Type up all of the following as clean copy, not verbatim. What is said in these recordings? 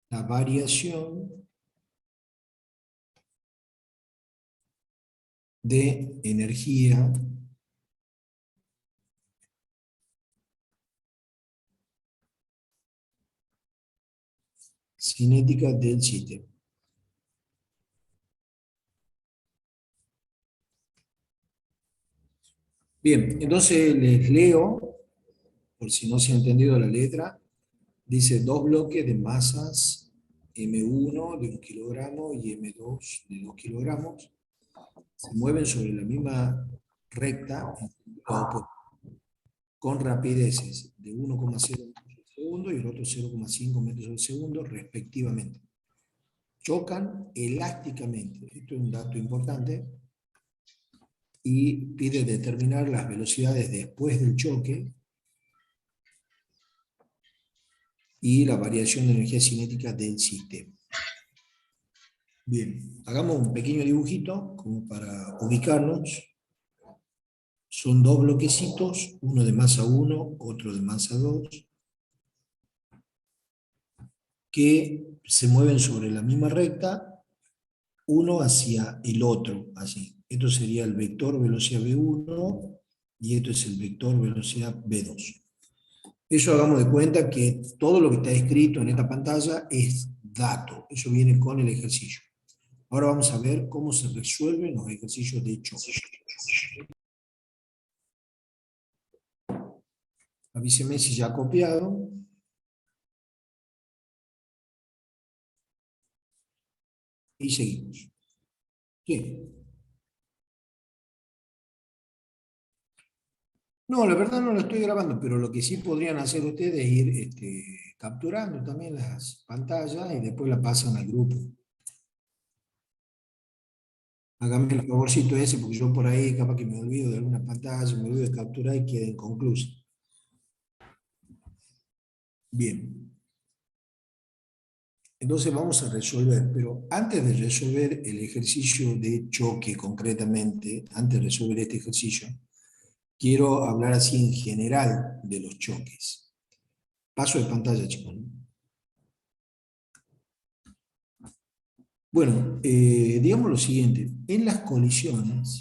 la variación de energía cinética del sistema. Bien, entonces les leo, por si no se ha entendido la letra, dice dos bloques de masas M1 de 1 kilogramo y M2 de 2 kilogramos, se mueven sobre la misma recta con rapideces de 1,0 metros al segundo y el otro 0,5 metros al segundo respectivamente. Chocan elásticamente, esto es un dato importante, y pide determinar las velocidades después del choque y la variación de energía cinética del sistema. Bien, hagamos un pequeño dibujito como para ubicarnos. Son dos bloquecitos, uno de masa 1, otro de masa 2, que se mueven sobre la misma recta, uno hacia el otro, así. Esto sería el vector velocidad V1 y esto es el vector velocidad V2. Eso hagamos de cuenta que todo lo que está escrito en esta pantalla es dato, eso viene con el ejercicio. Ahora vamos a ver cómo se resuelven los ejercicios de choque. Avíseme si ya ha copiado. Y seguimos. Sí. No, la verdad no lo estoy grabando, pero lo que sí podrían hacer ustedes es ir capturando también las pantallas y después la pasan al grupo. Háganme el favorcito ese, porque yo por ahí capaz que me olvido de alguna pantalla, me olvido de capturar y queda inconclusa. Bien. Entonces vamos a resolver, pero antes de resolver el ejercicio de choque concretamente, antes de resolver este ejercicio, quiero hablar así en general de los choques. Paso de pantalla, chicos. Bueno, digamos lo siguiente, en las colisiones,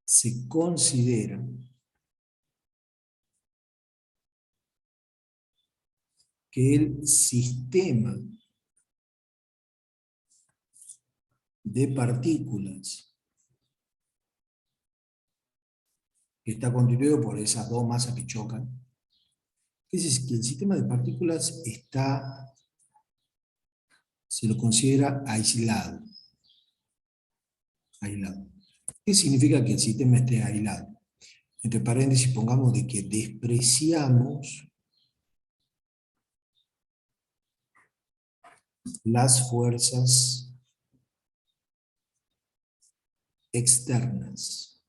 se considera que el sistema de partículas que está constituido por esas dos masas que chocan, es que el sistema de partículas está, se lo considera aislado. Aislado. ¿Qué significa que el sistema esté aislado? Entre paréntesis pongamos de que despreciamos las fuerzas externas.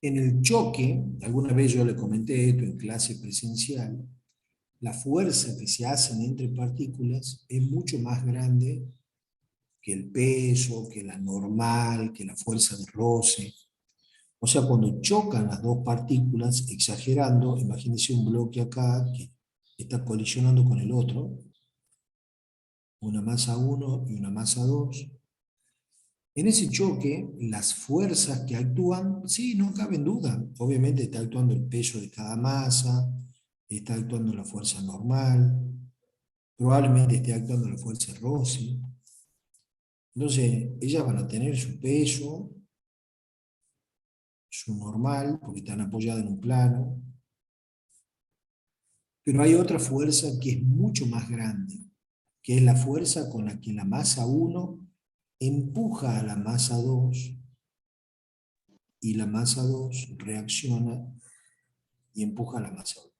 En el choque, alguna vez yo le comenté esto en clase presencial, la fuerza que se hacen entre partículas es mucho más grande que el peso, que la normal, que la fuerza de roce. O sea, cuando chocan las dos partículas, exagerando, imagínense un bloque acá que está colisionando con el otro, una masa 1 y una masa 2. En ese choque, las fuerzas que actúan, sí, no cabe duda. Obviamente está actuando el peso de cada masa, está actuando la fuerza normal, probablemente esté actuando la fuerza de roce. Entonces, ellas van a tener su peso, su normal, porque están apoyadas en un plano, pero hay otra fuerza que es mucho más grande, que es la fuerza con la que la masa 1 empuja a la masa 2 y la masa 2 reacciona y empuja a la masa 1.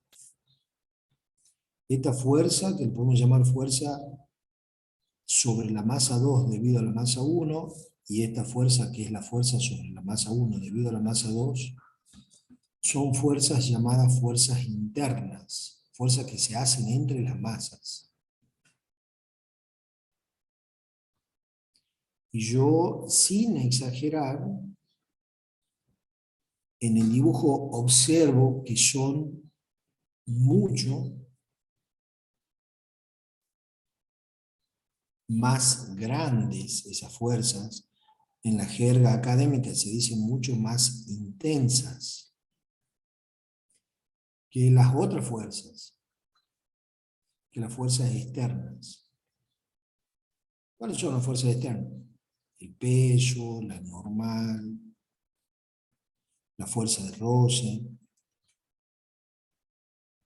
Esta fuerza, que podemos llamar fuerza sobre la masa 2 debido a la masa 1, y esta fuerza que es la fuerza sobre la masa 1 debido a la masa 2, son fuerzas llamadas fuerzas internas, fuerzas que se hacen entre las masas. Y yo, sin exagerar, en el dibujo observo que son mucho más grandes esas fuerzas. En la jerga académica se dice mucho más intensas que las otras fuerzas, que las fuerzas externas. ¿Cuáles son las fuerzas externas? El peso, la normal, la fuerza de roce,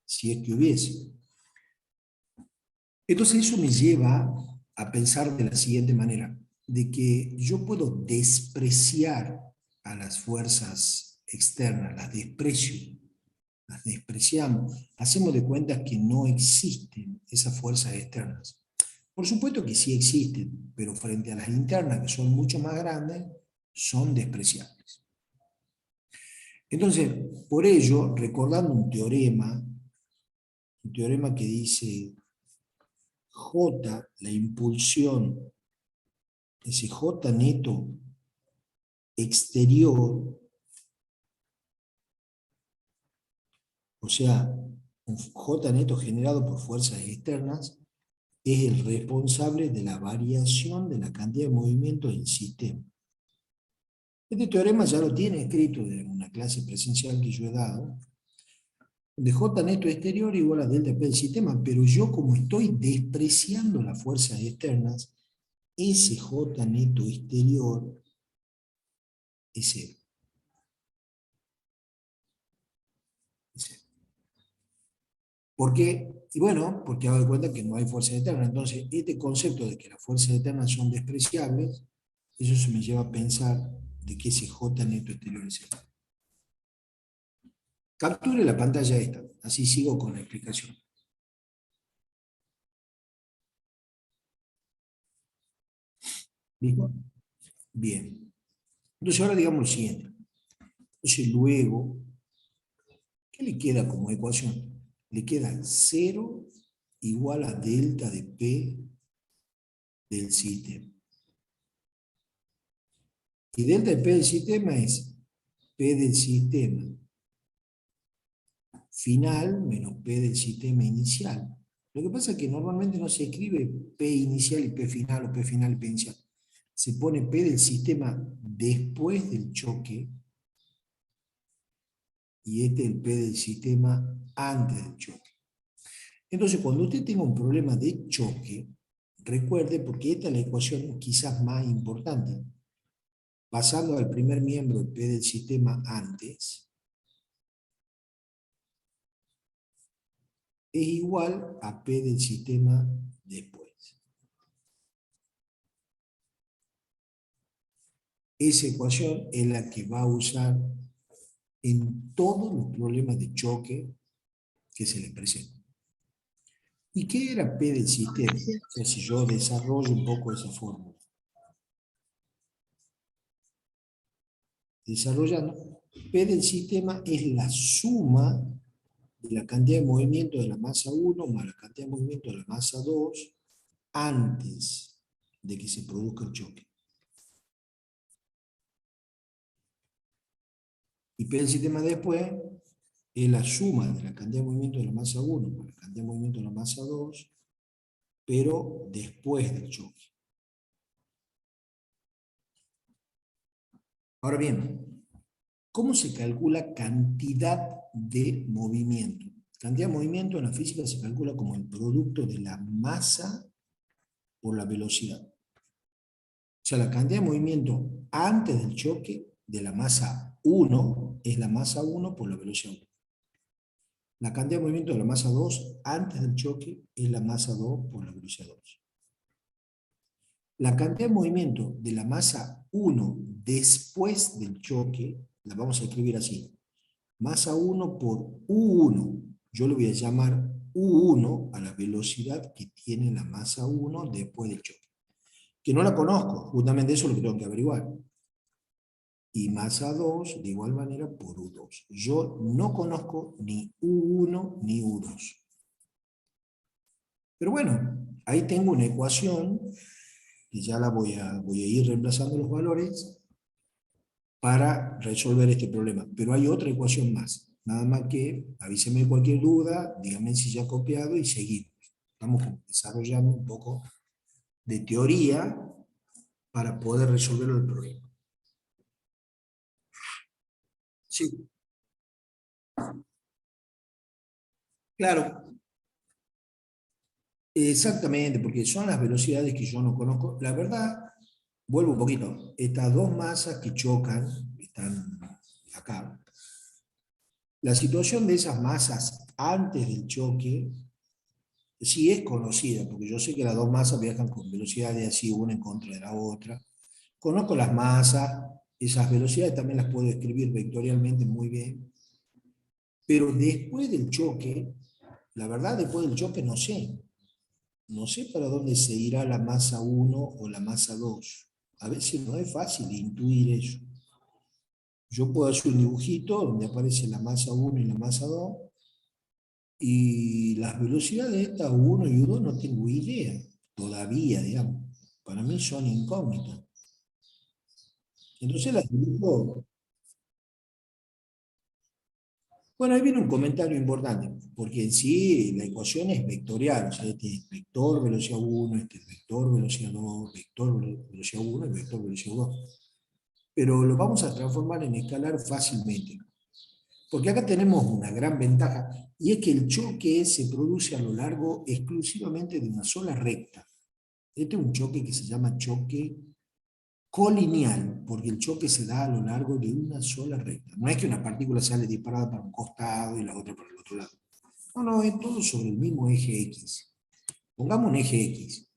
si es que hubiese. Entonces eso me lleva a pensar de la siguiente manera, de que yo puedo despreciar a las fuerzas externas, las despreciamos, hacemos de cuenta que no existen esas fuerzas externas. Por supuesto que sí existen, pero frente a las internas, que son mucho más grandes, son despreciables. Entonces, por ello, recordando un teorema que dice J, la impulsión, ese J neto exterior, o sea, un J neto generado por fuerzas externas, es el responsable de la variación de la cantidad de movimiento del sistema. Este teorema ya lo tiene escrito en una clase presencial que yo he dado, de J neto exterior igual a delta P del sistema, pero yo como estoy despreciando las fuerzas externas, ese J neto exterior es cero. Es cero. ¿Por qué? Y bueno, porque hago de cuenta que no hay fuerzas externas. Entonces, este concepto de que las fuerzas externas son despreciables, eso se me lleva a pensar de que ese J neto exterior es cero. Capture la pantalla esta, así sigo con la explicación. ¿Listo? Bien. Entonces ahora digamos lo siguiente. Entonces luego, ¿qué le queda como ecuación? Le queda 0 igual a delta de P del sistema. Y delta de P del sistema es P del sistema final menos P del sistema inicial. Lo que pasa es que normalmente no se escribe P inicial y P final o P final y P inicial. Se pone P del sistema después del choque y este es el P del sistema antes del choque. Entonces, cuando usted tenga un problema de choque, recuerde, porque esta es la ecuación quizás más importante, pasando al primer miembro de P del sistema antes, es igual a P del sistema después. Esa ecuación es la que va a usar en todos los problemas de choque que se les presenten. ¿Y qué era P del sistema? O sea, si yo desarrollo un poco esa fórmula. Desarrollando, P del sistema es la suma de la cantidad de movimiento de la masa 1 más la cantidad de movimiento de la masa 2 antes de que se produzca el choque. Y P del sistema después es la suma de la cantidad de movimiento de la masa 1 más la cantidad de movimiento de la masa 2, pero después del choque. Ahora bien, ¿cómo se calcula cantidad de movimiento? Cantidad de movimiento en la física se calcula como el producto de la masa por la velocidad. O sea, la cantidad de movimiento antes del choque de la masa 1 es la masa 1 por la velocidad 1. La cantidad de movimiento de la masa 2 antes del choque es la masa 2 por la velocidad 2. La cantidad de movimiento de la masa 1 después del choque, la vamos a escribir así. Masa 1 por U1. Yo le voy a llamar U1 a la velocidad que tiene la masa 1 después del choque. Que no la conozco, justamente eso es lo que tengo que averiguar. Y masa 2 de igual manera por U2. Yo no conozco ni U1 ni U2. Pero bueno, ahí tengo una ecuación, que ya la voy a ir reemplazando los valores, para resolver este problema. Pero hay otra ecuación más. Nada más que avíseme cualquier duda, dígame si ya ha copiado y seguimos. Estamos desarrollando un poco de teoría para poder resolver el problema. Sí, claro, exactamente, porque son las velocidades que yo no conozco. La verdad, vuelvo un poquito, estas dos masas que chocan, están acá, la situación de esas masas antes del choque sí es conocida, porque yo sé que las dos masas viajan con velocidades así, una en contra de la otra. Conozco las masas, esas velocidades también las puedo escribir vectorialmente muy bien, pero después del choque, la verdad, después del choque no sé. No sé para dónde se irá la masa uno o la masa 2. A veces no es fácil intuir eso. Yo puedo hacer un dibujito donde aparece la masa uno y la masa 2, y las velocidades de estas U1 y U2 no tengo idea, todavía, digamos. Para mí son incógnitas. Entonces las dibujo. Bueno, ahí viene un comentario importante, porque en sí la ecuación es vectorial, o sea, este es vector velocidad 1, este es vector velocidad 2, vector velocidad 1 y vector velocidad 2. Pero lo vamos a transformar en escalar fácilmente. Porque acá tenemos una gran ventaja, y es que el choque se produce a lo largo exclusivamente de una sola recta. Este es un choque que se llama choque colineal, porque el choque se da a lo largo de una sola recta. No es que una partícula sale disparada para un costado y la otra para el otro lado. No, no, es todo sobre el mismo eje X. Pongamos un eje X.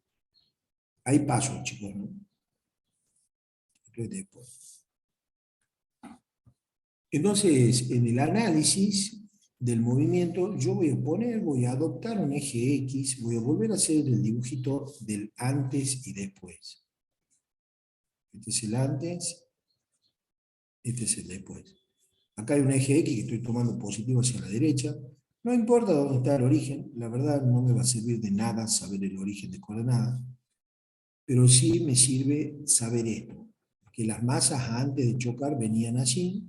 Ahí paso, chicos, ¿no? Entonces, en el análisis del movimiento, yo voy a adoptar un eje X, voy a volver a hacer el dibujito del antes y después. Este es el antes, este es el después. Acá hay un eje X que estoy tomando positivo hacia la derecha. No importa dónde está el origen, la verdad no me va a servir de nada saber el origen de coordenadas, pero sí me sirve saber esto, que las masas antes de chocar venían así,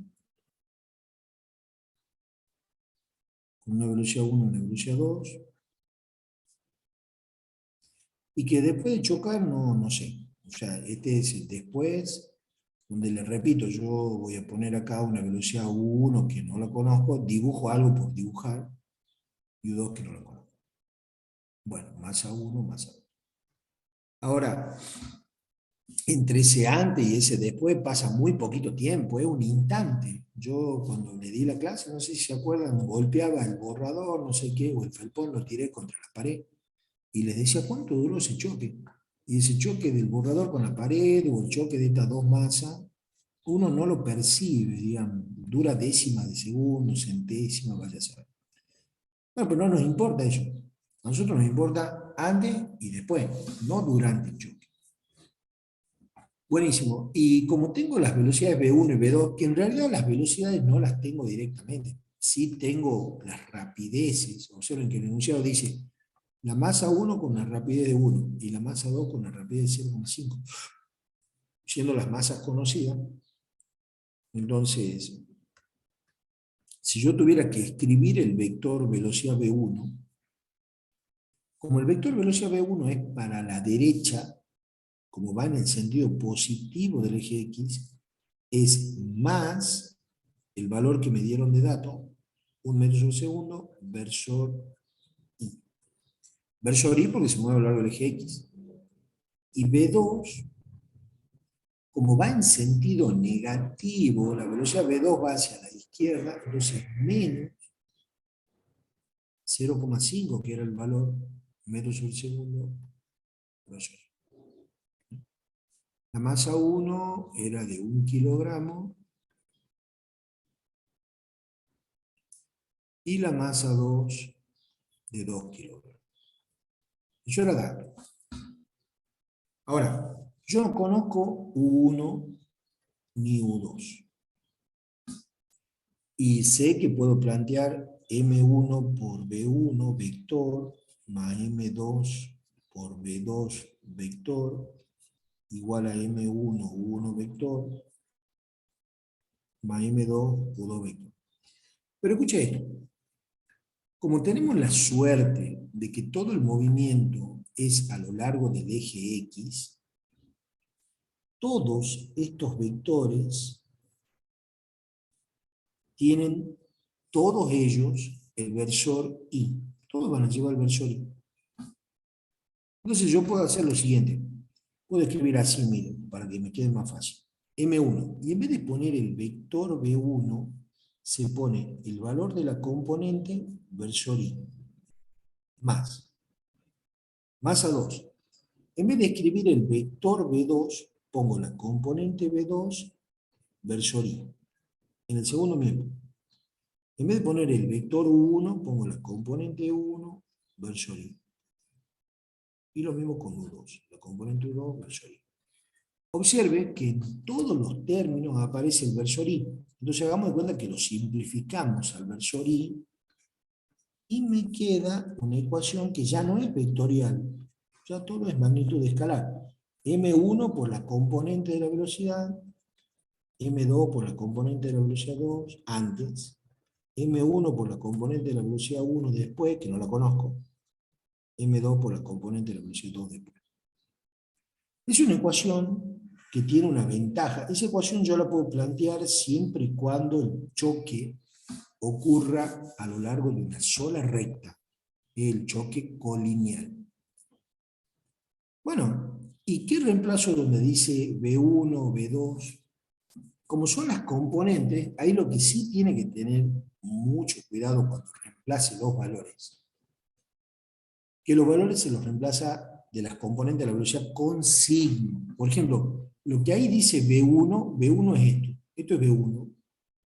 con una velocidad 1 y una velocidad 2, y que después de chocar no sé. O sea, este es el después, donde le repito, yo voy a poner acá una velocidad 1 que no la conozco, dibujo algo por dibujar, y 2 que no la conozco. Bueno, masa 1, masa 2. Ahora, entre ese antes y ese después pasa muy poquito tiempo, es un instante. Yo cuando le di la clase, no sé si se acuerdan, golpeaba el borrador, no sé qué, o el felpón, lo tiré contra la pared, y les decía cuánto duró ese choque. Y ese choque del borrador con la pared, o el choque de estas dos masas, uno no lo percibe, digamos, dura décimas de segundo, centésima, vaya a saber. Bueno, pero no nos importa eso. A nosotros nos importa antes y después, no durante el choque. Buenísimo. Y como tengo las velocidades V1 y V2, que en realidad las velocidades no las tengo directamente, sí tengo las rapideces. Observen que el enunciado dice la masa 1 con una rapidez de 1 y la masa 2 con una rapidez de 0,5, siendo las masas conocidas. Entonces, si yo tuviera que escribir el vector velocidad V1, como el vector velocidad V1 es para la derecha, como va en el sentido positivo del eje X, es más el valor que me dieron de dato, 1 metro sobre segundo, versor I. Versor I porque se mueve a lo largo del eje X. Y V2, como va en sentido negativo, la velocidad V2 va hacia la izquierda, entonces menos 0,5, que era el valor, metro sobre segundo, versor I. La masa 1 era de 1 kilogramo y la masa 2 de 2 kilogramos. Eso era dato. Ahora, yo no conozco U1 ni U2. Y sé que puedo plantear M1 por B1 vector más M2 por B2 vector igual a M1 U1 vector más M2 U2 vector. Pero escucha esto. Como tenemos la suerte de que todo el movimiento es a lo largo del eje X, todos estos vectores tienen, todos ellos, el versor I. Todos van a llevar el versor I. Entonces yo puedo hacer lo siguiente. Puedo escribir así, miren, para que me quede más fácil. M1. Y en vez de poner el vector B1, se pone el valor de la componente versor I. Más a 2. En vez de escribir el vector B2, pongo la componente B2 versor I. En el segundo miembro. En vez de poner el vector U1, pongo la componente U1 versor I. Y lo mismo con U2, la componente U2 versor I. Observe que en todos los términos aparece el versor I. Entonces hagamos de cuenta que lo simplificamos al versor I y me queda una ecuación que ya no es vectorial, ya todo es magnitud escalar. M1 por la componente de la velocidad, M2 por la componente de la velocidad 2, antes, M1 por la componente de la velocidad 1 después, que no la conozco, M2 por la componente de la velocidad 2 después. Es una ecuación que tiene una ventaja. Esa ecuación yo la puedo plantear siempre y cuando el choque ocurra a lo largo de una sola recta, el choque colineal. Bueno, ¿y qué reemplazo donde dice B1, B2? Como son las componentes, ahí lo que sí tiene que tener mucho cuidado cuando reemplace los valores, que los valores se los reemplaza de las componentes de la velocidad con signo. Por ejemplo, lo que ahí dice B1, B1 es esto es B1,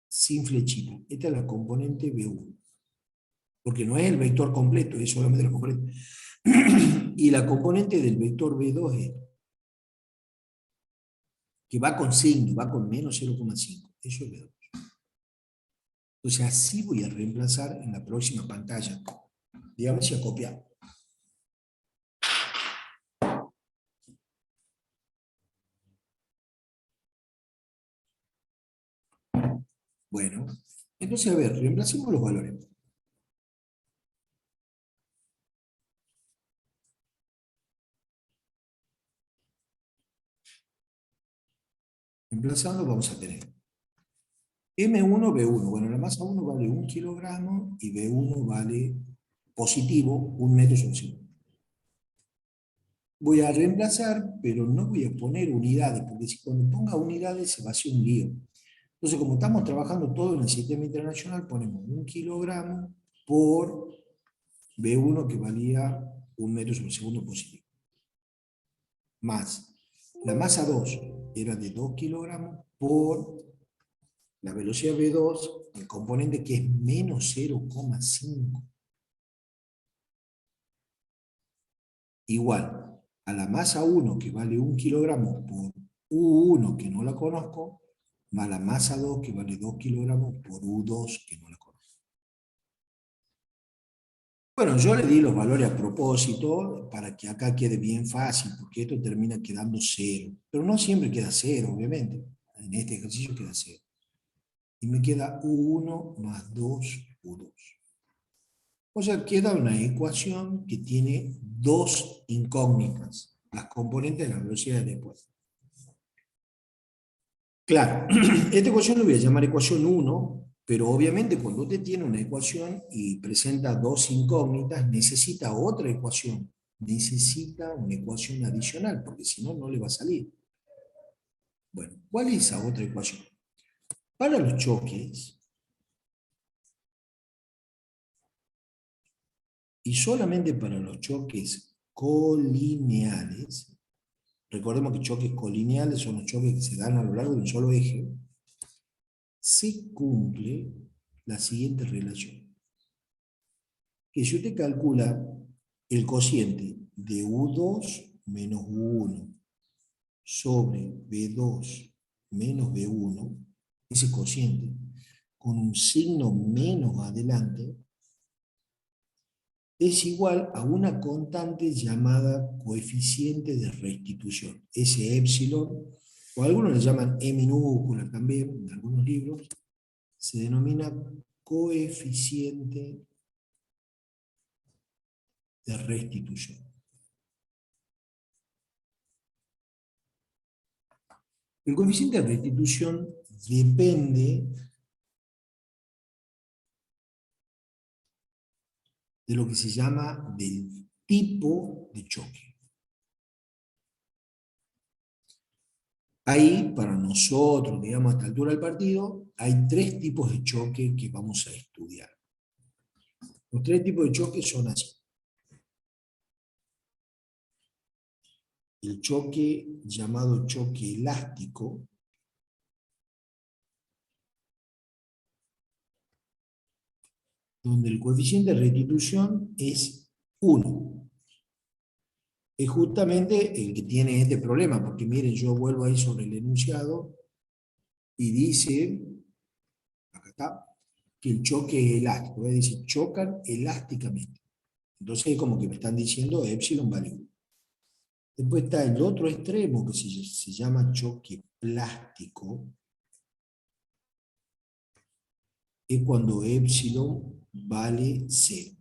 sin flechita. Esta es la componente B1. Porque no es el vector completo, es solamente la componente. Y la componente del vector B2 es que va con signo, va con menos 0,5. Eso es B2. Entonces así voy a reemplazar en la próxima pantalla. Dígame si ha copiado. Bueno, entonces a ver, reemplacemos los valores. Reemplazando vamos a tener M1, B1. Bueno, la masa 1 vale 1 kilogramo y B1 vale positivo 1 metro sobre segundo. Voy a reemplazar, pero no voy a poner unidades, porque si cuando ponga unidades se va a hacer un lío. Entonces, como estamos trabajando todo en el sistema internacional, ponemos 1 kilogramo por B1 que valía 1 metro sobre segundo positivo. Más la masa 2 era de 2 kilogramos por la velocidad V2, el componente que es menos 0,5. Igual a la masa 1 que vale 1 kilogramo por U1 que no la conozco, más la masa 2 que vale 2 kilogramos por U2 que no la conozco. Bueno, yo le di los valores a propósito para que acá quede bien fácil, porque esto termina quedando 0. Pero no siempre queda 0, obviamente. En este ejercicio queda 0. Y me queda U1 más 2 U2. O sea, queda una ecuación que tiene dos incógnitas, las componentes de la velocidad de después. Claro, esta ecuación la voy a llamar ecuación 1, pero obviamente cuando usted tiene una ecuación y presenta dos incógnitas, necesita otra ecuación, necesita una ecuación adicional, porque si no, no le va a salir. Bueno, ¿cuál es esa otra ecuación? Para los choques, y solamente para los choques colineales, recordemos que choques colineales son los choques que se dan a lo largo de un solo eje, se cumple la siguiente relación. Que si usted calcula el cociente de U2 menos U1 sobre B2 menos B1, ese cociente, con un signo menos adelante, es igual a una constante llamada coeficiente de restitución, ese épsilon, o algunos le llaman E minúscula también, en algunos libros, se denomina coeficiente de restitución. El coeficiente de restitución depende de lo que se llama del tipo de choque. Ahí, para nosotros, digamos, a esta altura del partido, hay tres tipos de choque que vamos a estudiar. Los tres tipos de choque son así. El choque llamado choque elástico, donde el coeficiente de restitución es 1. Es justamente el que tiene este problema, porque miren, yo vuelvo ahí sobre el enunciado y dice, acá está, que el choque es elástico, es decir, chocan elásticamente. Entonces, como que me están diciendo epsilon vale 1. Después está el otro extremo que se llama choque plástico, es cuando epsilon vale 0.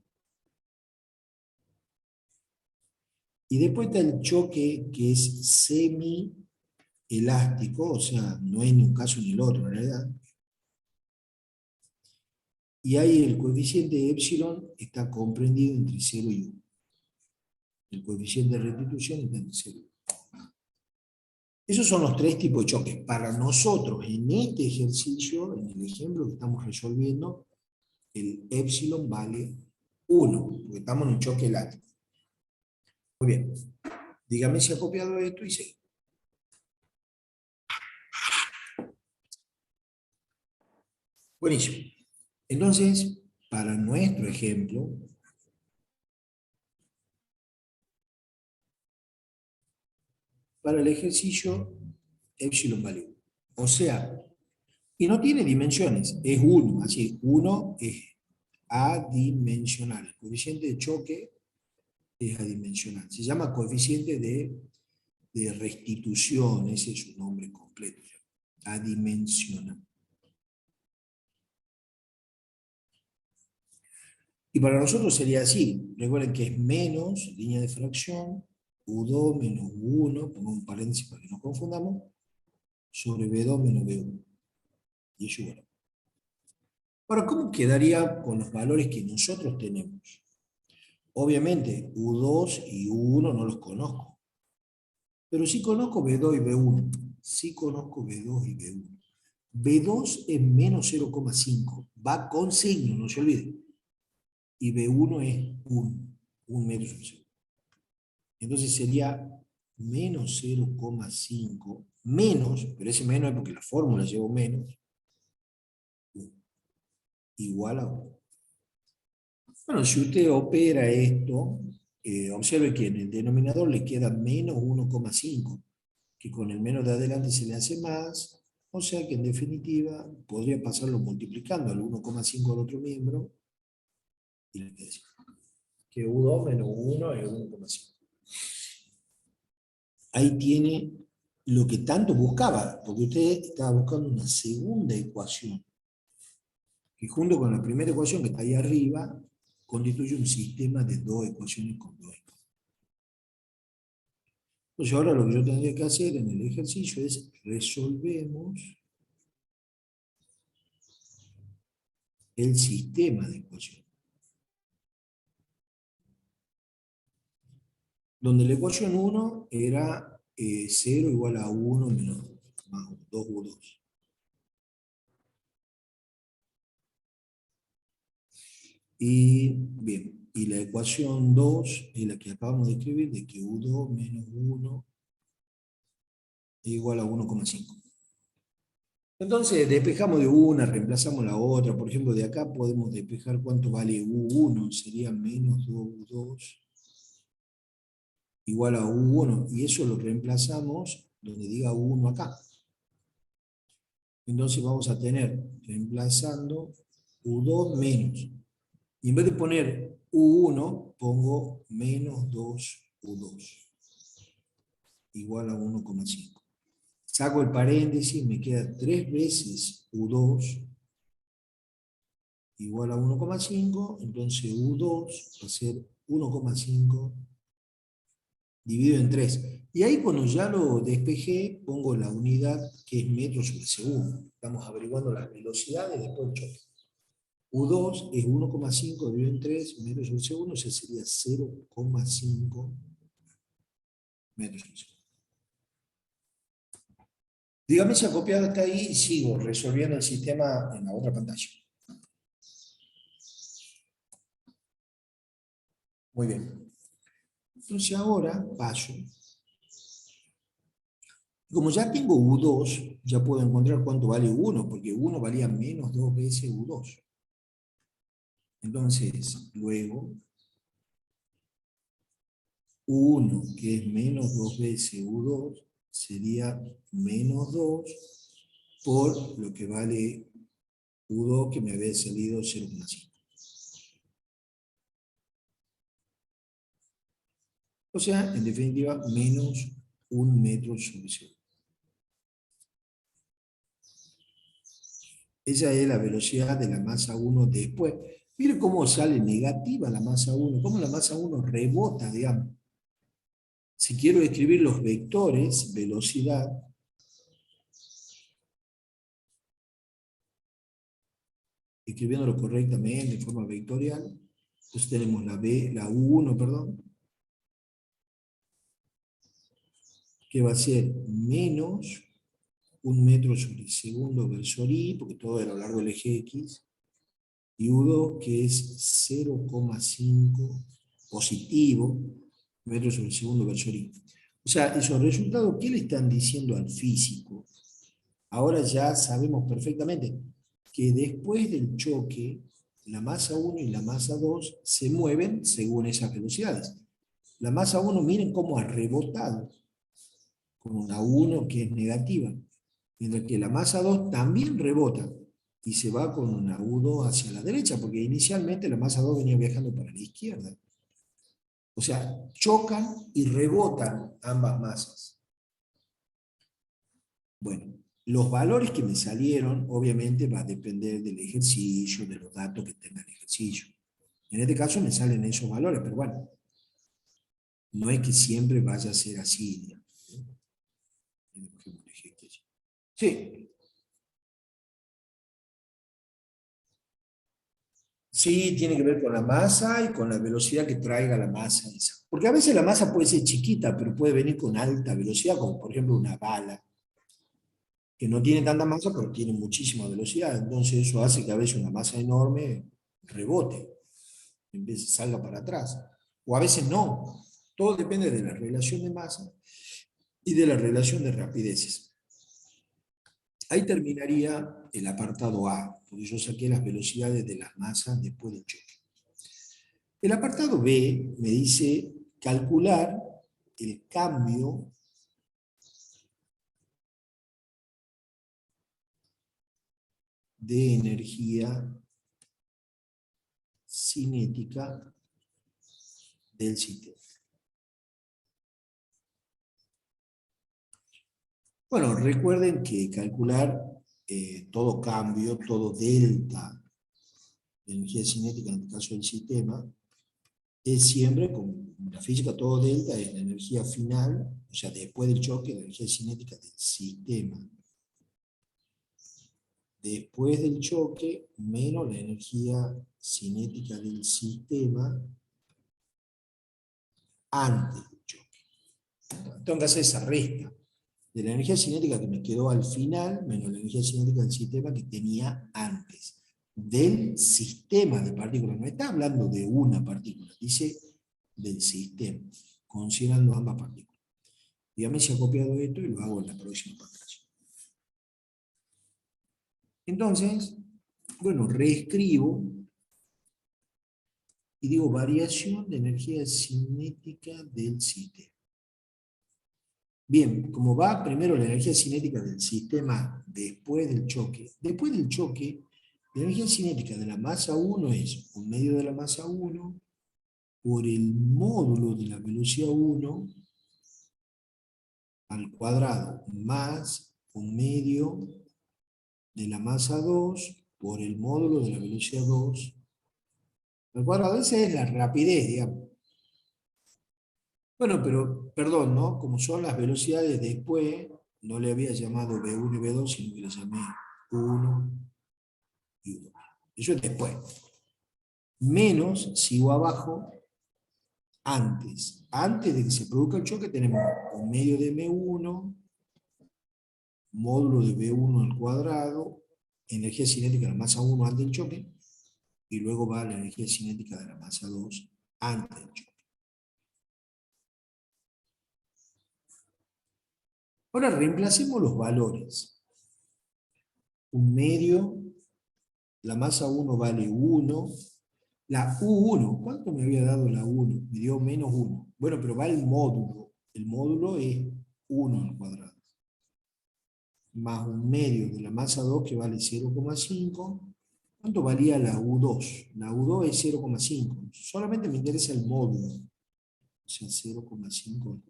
Y después está el choque que es semi-elástico, o sea, no es ni un caso ni el otro en realidad. Y ahí el coeficiente de epsilon está comprendido entre 0 y 1. El coeficiente de restitución está entre 0 y 1. Esos son los tres tipos de choques. Para nosotros, en este ejercicio, en el ejemplo que estamos resolviendo, el epsilon vale 1, porque estamos en un choque elástico. Muy bien. Dígame si ha copiado esto y sí. Buenísimo. Entonces, para nuestro ejemplo, para el ejercicio, epsilon vale 1. O sea, y no tiene dimensiones, es 1, así, 1 es adimensional. El coeficiente de choque es adimensional. Se llama coeficiente de restitución, ese es su nombre completo, adimensional. Y para nosotros sería así, recuerden que es menos, línea de fracción, U2 menos U1, pongo un paréntesis para que no confundamos, sobre B2 menos B1. Y es igual. Ahora, ¿cómo quedaría con los valores que nosotros tenemos? Obviamente, U2 y U1 no los conozco, pero sí conozco B2 y B1. Sí conozco B2 y B1. B2 es menos 0,5, va con signo, no se olvide. Y B1 es 1 metro sobre segundo. Entonces sería menos 0,5, menos, pero ese menos es porque la fórmula lleva menos, igual a 1. Bueno, si usted opera esto, observe que en el denominador le queda menos 1,5, que con el menos de adelante se le hace más, o sea que en definitiva podría pasarlo multiplicando al 1,5 al otro miembro, y le queda así, que U2 menos 1 es 1,5. Ahí tiene lo que tanto buscaba, porque usted estaba buscando una segunda ecuación, que junto con la primera ecuación que está ahí arriba, constituye un sistema de dos ecuaciones con dos exponentes. Entonces ahora lo que yo tendría que hacer en el ejercicio es resolvemos el sistema de ecuaciones. Donde la ecuación 1 era 0 igual a 1 menos más 2U2. Y bien, y la ecuación 2 es la que acabamos de escribir, de que U2 menos 1 es igual a 1,5. Entonces despejamos de una, reemplazamos la otra. Por ejemplo, de acá podemos despejar cuánto vale U1, sería menos 2U2 igual a U1, y eso lo reemplazamos donde diga U1 acá. Entonces vamos a tener, reemplazando, U2 menos. Y en vez de poner U1, pongo menos 2U2, igual a 1,5. Saco el paréntesis, me queda 3 veces U2 igual a 1,5, entonces U2 va a ser 1,5 dividido en 3. Y ahí cuando ya lo despejé, pongo la unidad que es metros sobre segundo. Estamos averiguando las velocidades después del choque. U2 es 1,5 dividido en 3 metros sobre segundo, o sea, sería 0,5 metros sobre segundo. Dígame si ha copiado hasta ahí y sigo resolviendo el sistema en la otra pantalla. Muy bien. Entonces ahora paso. Como ya tengo U2, ya puedo encontrar cuánto vale U1, porque U1 valía menos 2 veces U2. Entonces, luego, U1, que es menos 2 veces U2, sería menos 2 por lo que vale U2, que me había salido 0,5. O sea, en definitiva, menos 1 metro sobre segundo. Esa es la velocidad de la masa 1 después. Mire cómo sale negativa la masa 1, cómo la masa 1 rebota, digamos. Si quiero escribir los vectores, velocidad, escribiéndolo correctamente en forma vectorial, entonces tenemos la U1, perdón, que va a ser menos 1 metro sobre segundo versor I, porque todo es a lo largo del eje X, y U2, que es 0,5 positivo metros sobre segundo versor I. O sea, esos resultados, ¿qué le están diciendo al físico? Ahora ya sabemos perfectamente que después del choque, la masa 1 y la masa 2 se mueven según esas velocidades. La masa 1, miren cómo ha rebotado, con una 1 que es negativa, mientras que la masa 2 también rebota y se va con una U2 hacia la derecha, porque inicialmente la masa 2 venía viajando para la izquierda. O sea, chocan y rebotan ambas masas. Bueno, los valores que me salieron, obviamente, va a depender del ejercicio, de los datos que tenga el ejercicio. En este caso me salen esos valores, pero bueno, no es que siempre vaya a ser así, digamos. Sí, sí, tiene que ver con la masa y con la velocidad que traiga la masa esa. Porque a veces la masa puede ser chiquita, pero puede venir con alta velocidad, como por ejemplo una bala, que no tiene tanta masa, pero tiene muchísima velocidad. Entonces eso hace que a veces una masa enorme rebote, en vez de salga para atrás. O a veces no. Todo depende de la relación de masa y de la relación de rapideces. Ahí terminaría el apartado A, porque yo saqué las velocidades de las masas después del choque. El apartado B me dice calcular el cambio de energía cinética del sistema. Bueno, recuerden que calcular todo cambio, todo delta de energía cinética en el caso del sistema, es siempre, como en la física, todo delta es la energía final, o sea, después del choque, la energía cinética del sistema. Después del choque, menos la energía cinética del sistema antes del choque. Tengo que hacer esa resta de la energía cinética que me quedó al final, menos la energía cinética del sistema que tenía antes. Del sistema de partículas. No está hablando de una partícula, dice del sistema, considerando ambas partículas. Dígame si ha copiado esto y lo hago en la próxima pantalla. Entonces, bueno, reescribo y digo variación de energía cinética del sistema. Bien, como va primero la energía cinética del sistema después del choque, la energía cinética de la masa 1 es 1/2 de la masa 1 por el módulo de la velocidad 1 al cuadrado más un medio de la masa 2 por el módulo de la velocidad 2 al cuadrado. Esa es la rapidez, digamos. Bueno, pero, perdón, ¿no? Como son las velocidades después, no le había llamado V1 y V2, sino que le llamé 1 y 1. Eso es después. Menos, sigo abajo, antes. Antes de que se produzca el choque tenemos un medio de M1, módulo de V1 al cuadrado, energía cinética de la masa 1 antes del choque, y luego va la energía cinética de la masa 2 antes del choque. Ahora reemplacemos los valores. Un medio, la masa 1 vale 1, la U1, ¿cuánto me había dado la 1? Me dio menos 1. Bueno, pero va el módulo es 1 al cuadrado, más un medio de la masa 2 que vale 0,5. ¿Cuánto valía la U2? La U2 es 0,5. Solamente me interesa el módulo. O sea, 0,5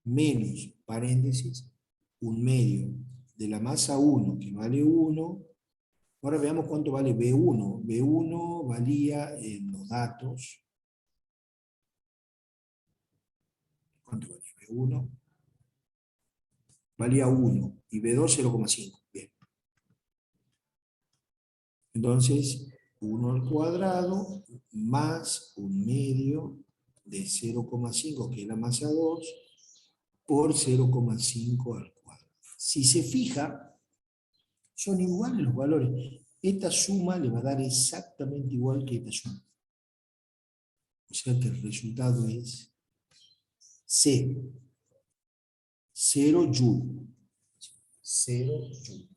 menos, paréntesis, un medio de la masa 1 que vale 1. Ahora veamos cuánto vale B1. B1 valía en los datos. ¿Cuánto valía B1? Valía 1 y B2 0,5. Bien. Entonces, 1 al cuadrado más un medio de 0,5, que es la masa 2, por 0,5 al cuadrado. Si se fija, son iguales los valores. Esta suma le va a dar exactamente igual que esta suma. O sea que el resultado es C. 0 joule. 0 joule.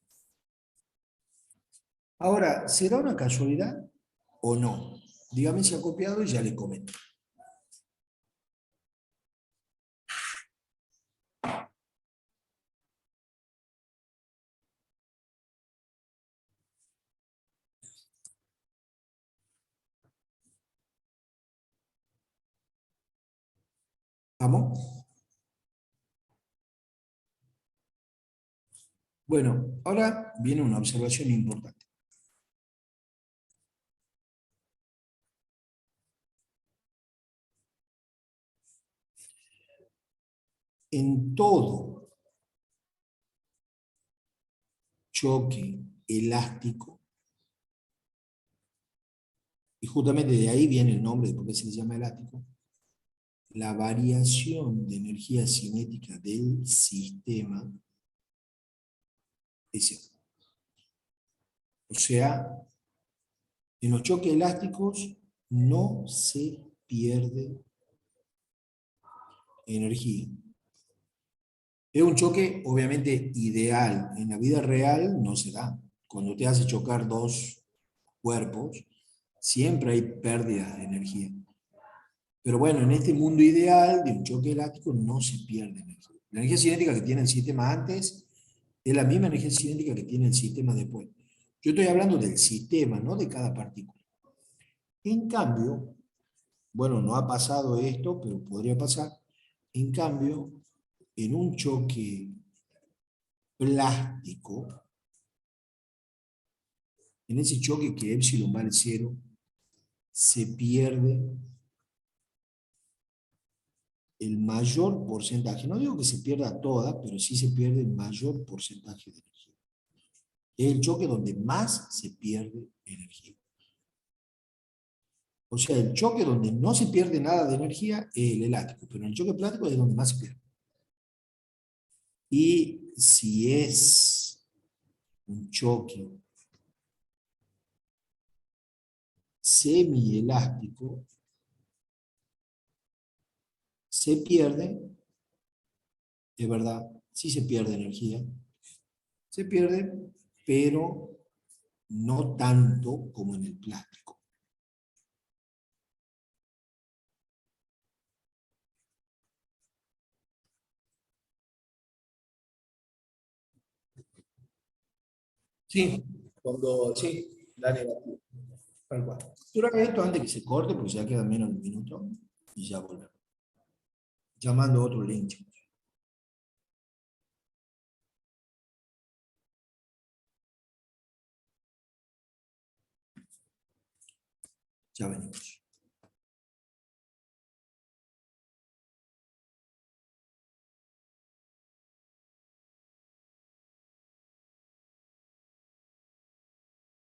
Ahora, ¿será una casualidad o no? Dígame si ha copiado y ya le comento. ¿Vamos? Bueno, ahora viene una observación importante. En todo choque elástico, y justamente de ahí viene el nombre de por qué se le llama elástico, la variación de energía cinética del sistema es cero. O sea, en los choques elásticos no se pierde energía. Es un choque obviamente ideal. En la vida real no se da. Cuando te hace chocar dos cuerpos, siempre hay pérdidas de energía. Pero bueno, en este mundo ideal de un choque elástico no se pierde energía. La energía cinética que tiene el sistema antes es la misma energía cinética que tiene el sistema después. Yo estoy hablando del sistema, no de cada partícula. En cambio, bueno, no ha pasado esto, pero podría pasar. En cambio, en un choque plástico, en ese choque que epsilon vale 0, se pierde el mayor porcentaje. No digo que se pierda toda, pero sí se pierde el mayor porcentaje de energía. Es el choque donde más se pierde energía. O sea, el choque donde no se pierde nada de energía es el elástico, pero en el choque plástico es donde más se pierde. Y si es un choque semielástico, se pierde, es verdad, sí se pierde energía, se pierde, pero no tanto como en el plástico. Sí, sí, la negativa. Tal cual. Durante esto antes que se corte, porque ya queda menos de un minuto, y ya volvemos. Llamando a otro link. Ya venimos.